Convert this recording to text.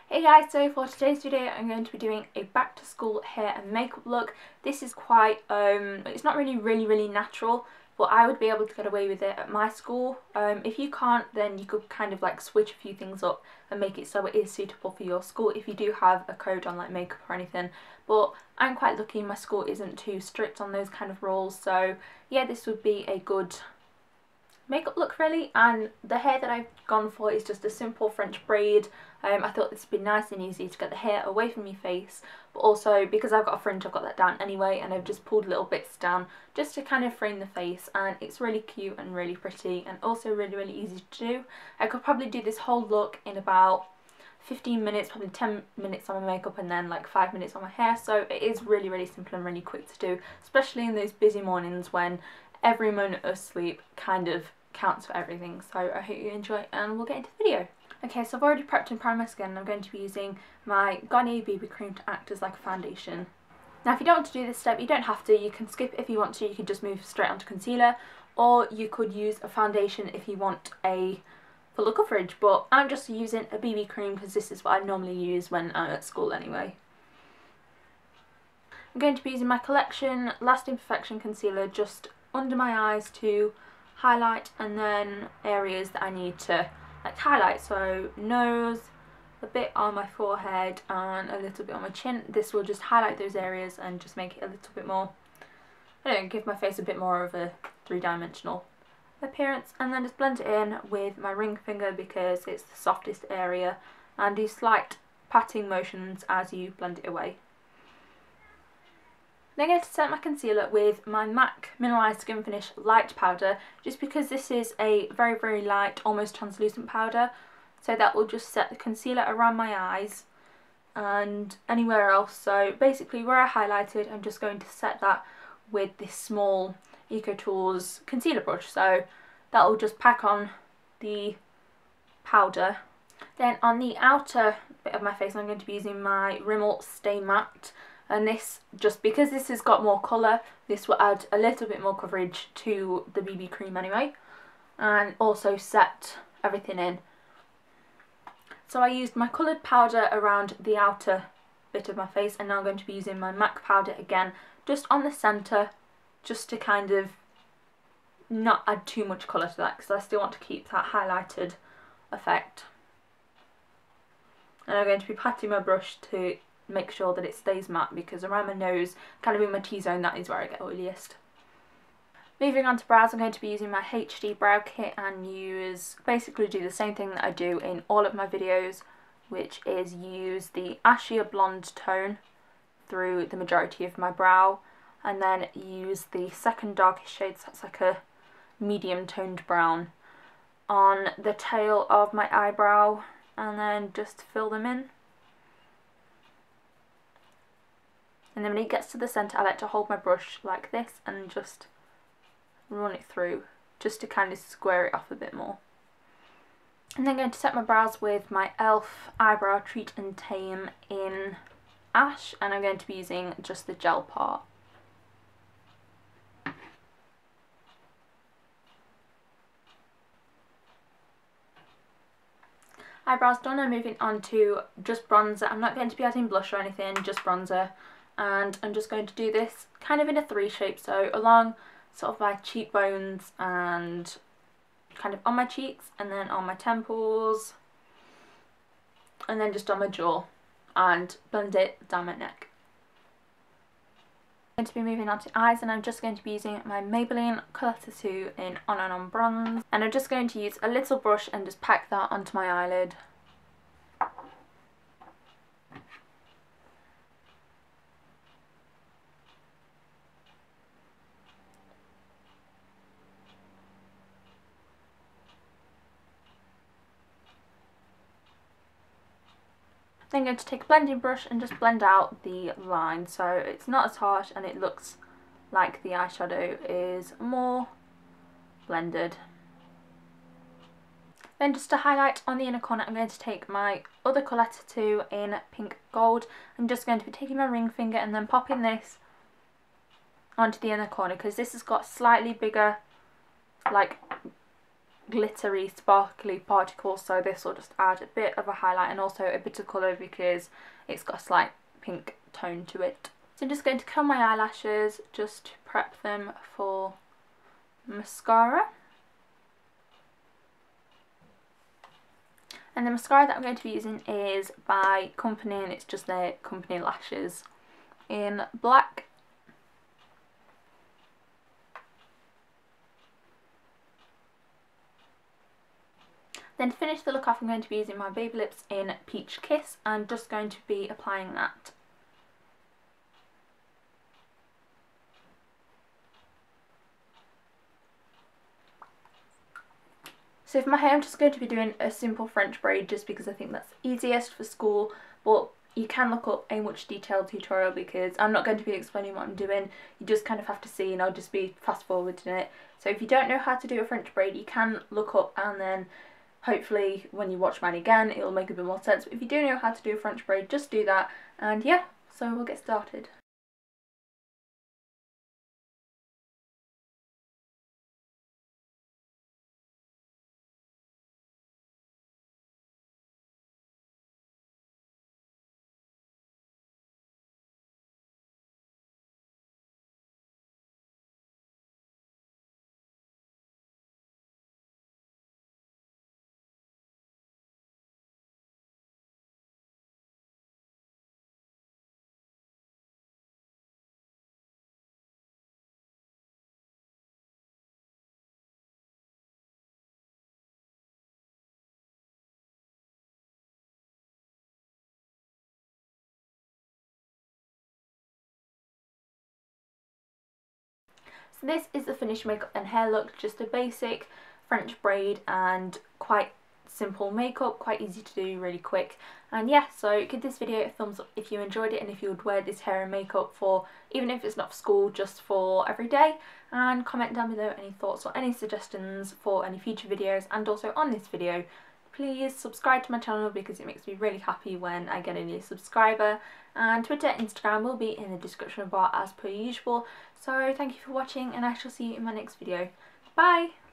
Hey guys, so for today's video I'm going to be doing a back to school hair and makeup look. This is quite, it's not really natural, but I would be able to get away with it at my school. If you can't, then you could kind of like switch a few things up and make it so it is suitable for your school if you do have a code on like makeup or anything. But I'm quite lucky my school isn't too strict on those kind of rules, so yeah, this would be a good makeup look really. And the hair that I've gone for is just a simple French braid. I thought this would be nice and easy to get the hair away from your face, but also because I've got a fringe I've got that down anyway, and I've just pulled little bits down just to kind of frame the face, and it's really cute and really pretty and also really easy to do. I could probably do this whole look in about 15 minutes, probably 10 minutes on my makeup and then like 5 minutes on my hair, so it is really simple and really quick to do, especially in those busy mornings when every moment of sleep kind of counts for everything. So I hope you enjoy and we'll get into the video. Okay, so I've already prepped and primed my skin and I'm going to be using my Garnier BB cream to act as like a foundation. Now if you don't want to do this step, you don't have to, you can skip if you want to, you can just move straight onto concealer, or you could use a foundation if you want a fuller coverage, but I'm just using a BB cream because this is what I normally use when I'm at school anyway. I'm going to be using my Collection Lasting Perfection Concealer just under my eyes to highlight, and then areas that I need to like highlight, so nose, a bit on my forehead and a little bit on my chin. This will just highlight those areas and just make it a little bit more, I don't know, give my face a bit more of a three-dimensional appearance, and then just blend it in with my ring finger because it's the softest area, and do slight patting motions as you blend it away. Then I'm going to set my concealer with my MAC Mineralized Skin Finish Light Powder, just because this is a very light, almost translucent powder, so that will just set the concealer around my eyes and anywhere else. So basically where I highlighted, I'm just going to set that with this small EcoTools concealer brush, so that will just pack on the powder. Then on the outer bit of my face I'm going to be using my Rimmel Stay Matte. And this, just because this has got more colour, this will add a little bit more coverage to the BB cream anyway, and also set everything in. So I used my coloured powder around the outer bit of my face, and now I'm going to be using my MAC powder again, just on the centre, just to kind of not add too much colour to that, because I still want to keep that highlighted effect. And I'm going to be patting my brush to make sure that it stays matte, because around my nose, kind of in my T-zone, that is where I get oiliest. Moving on to brows, I'm going to be using my HD brow kit and basically do the same thing that I do in all of my videos, which is use the ashier blonde tone through the majority of my brow, and then use the second darkest shade, so that's like a medium toned brown, on the tail of my eyebrow, and then just fill them in. And then when it gets to the centre, I like to hold my brush like this and just run it through, just to kind of square it off a bit more. And then I'm going to set my brows with my e.l.f. Eyebrow Treat and Tame in Ash, and I'm going to be using just the gel part. Eyebrows done, I'm moving on to just bronzer. I'm not going to be adding blush or anything, just bronzer. And I'm just going to do this kind of in a 3 shape, so along sort of my cheekbones and kind of on my cheeks, and then on my temples, and then just on my jaw, and blend it down my neck. I'm going to be moving on to eyes, and I'm just going to be using my Maybelline Colour Tattoo in On and On Bronze, and I'm just going to use a little brush and just pack that onto my eyelid. Then I'm going to take a blending brush and just blend out the line, so it's not as harsh and it looks like the eyeshadow is more blended. Then just to highlight on the inner corner, I'm going to take my other Colour Tattoo in Pink Gold. I'm just going to be taking my ring finger and then popping this onto the inner corner, because this has got slightly bigger like glittery sparkly particles, so this will just add a bit of a highlight and also a bit of colour because it's got a slight pink tone to it. So I'm just going to curl my eyelashes just to prep them for mascara. And the mascara that I'm going to be using is by Company, and it's just their Company lashes in black. Then to finish the look off, I'm going to be using my Baby Lips in Peach Kiss. I'm just going to be applying that. So for my hair, I'm just going to be doing a simple French braid just because I think that's easiest for school, but you can look up a much detailed tutorial because I'm not going to be explaining what I'm doing. You just kind of have to see, and I'll just be fast forwarding it. So if you don't know how to do a French braid, you can look up, and then hopefully when you watch mine again it'll make a bit more sense. But if you do know how to do a French braid, just do that. And yeah, so we'll get started. So this is the finished makeup and hair look, just a basic French braid and quite simple makeup, quite easy to do, really quick. And yeah, so give this video a thumbs up if you enjoyed it and if you would wear this hair and makeup for, even if it's not for school, just for every day. And comment down below any thoughts or any suggestions for any future videos, and also on this video. Please subscribe to my channel because it makes me really happy when I get a new subscriber. And Twitter and Instagram will be in the description bar as per usual. So thank you for watching, and I shall see you in my next video. Bye!